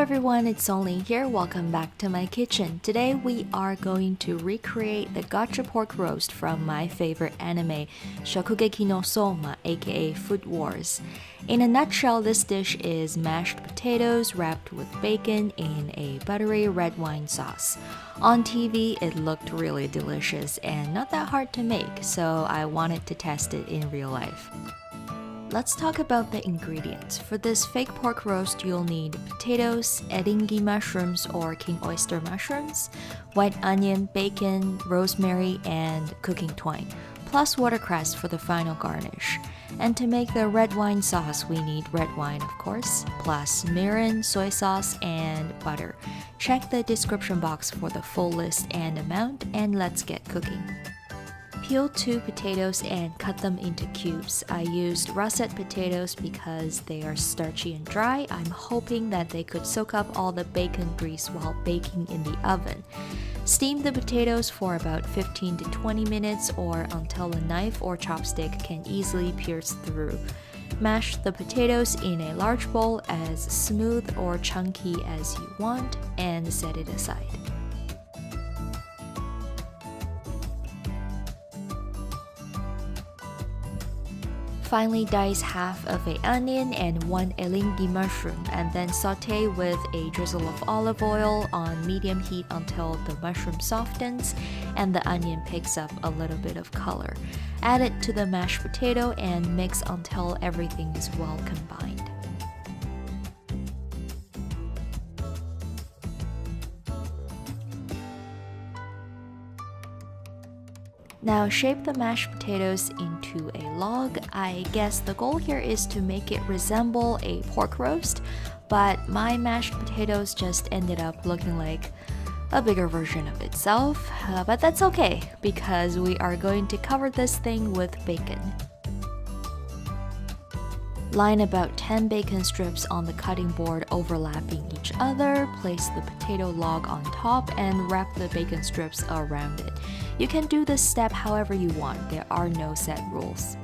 everyone, it's Songlin here. Welcome back to my kitchen. Today we are going to recreate the gotcha pork roast from my favorite anime, Shokugeki no Soma, aka Food Wars. In a nutshell, this dish is mashed potatoes wrapped with bacon in a buttery red wine sauce. On TV, it looked really delicious and not that hard to make, so I wanted to test it in real life. Let's talk about the ingredients. For this fake pork roast, you'll need potatoes, Eringi mushrooms or king oyster mushrooms, white onion, bacon, rosemary, and cooking twine, plus watercress for the final garnish. And to make the red wine sauce, we need red wine, of course, plus mirin, soy sauce, and butter. Check the description box for the full list and amount, and let's get cooking. Peel 2 potatoes and cut them into cubes. I used russet potatoes because they are starchy and dry. I'm hoping that they could soak up all the bacon grease while baking in the oven. Steam the potatoes for about 15 to 20 minutes or until a knife or chopstick can easily pierce through. Mash the potatoes in a large bowl as smooth or chunky as you want and set it aside. Finally, dice half of an onion and 1 Eringi mushroom and then saute with a drizzle of olive oil on medium heat until the mushroom softens and the onion picks up a little bit of color. Add it to the mashed potato and mix until everything is well combined. Now shape the mashed potatoes into a log. I guess the goal here is to make it resemble a pork roast, but my mashed potatoes just ended up looking like a bigger version of itself. But that's okay, because we are going to cover this thing with bacon. Line about 10 bacon strips on the cutting board overlapping each other, place the potato log on top, and wrap the bacon strips around it. You can do this step however you want, there are no set rules.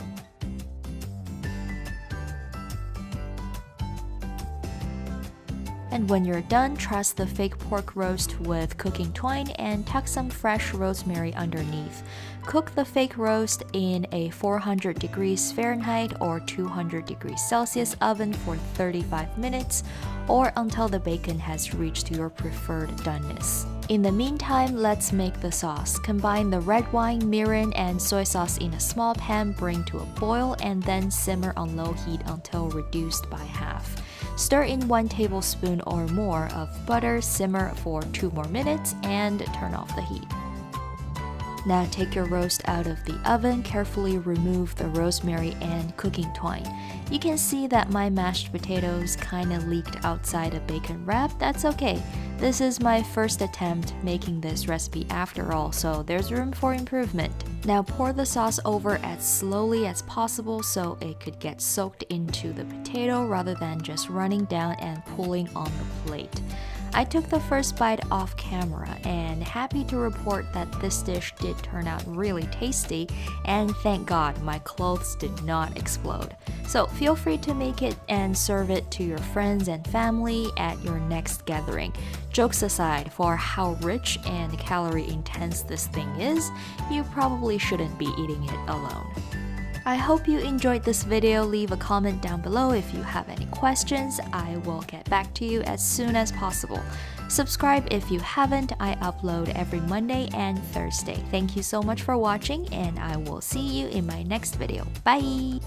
And when you're done, truss the fake pork roast with cooking twine and tuck some fresh rosemary underneath. Cook the fake roast in a 400 degrees Fahrenheit or 200 degrees Celsius oven for 35 minutes or until the bacon has reached your preferred doneness. In the meantime, let's make the sauce. Combine the red wine, mirin, and soy sauce in a small pan, bring to a boil, and then simmer on low heat until reduced by half. Stir in 1 tablespoon or more of butter, simmer for 2 more minutes, and turn off the heat. Now take your roast out of the oven, carefully remove the rosemary and cooking twine. You can see that my mashed potatoes kinda leaked outside a bacon wrap. That's okay. This is my first attempt making this recipe after all, so there's room for improvement. Now pour the sauce over as slowly as possible so it could get soaked into the potato rather than just running down and pulling on the plate. I took the first bite off camera and happy to report that this dish did turn out really tasty, and thank God my clothes did not explode. So feel free to make it and serve it to your friends and family at your next gathering. Jokes aside, for how rich and calorie intense this thing is, you probably shouldn't be eating it alone. I hope you enjoyed this video. Leave a comment down below if you have any questions. I will get back to you as soon as possible. Subscribe if you haven't. I upload every Monday and Thursday. Thank you so much for watching, and I will see you in my next video. Bye!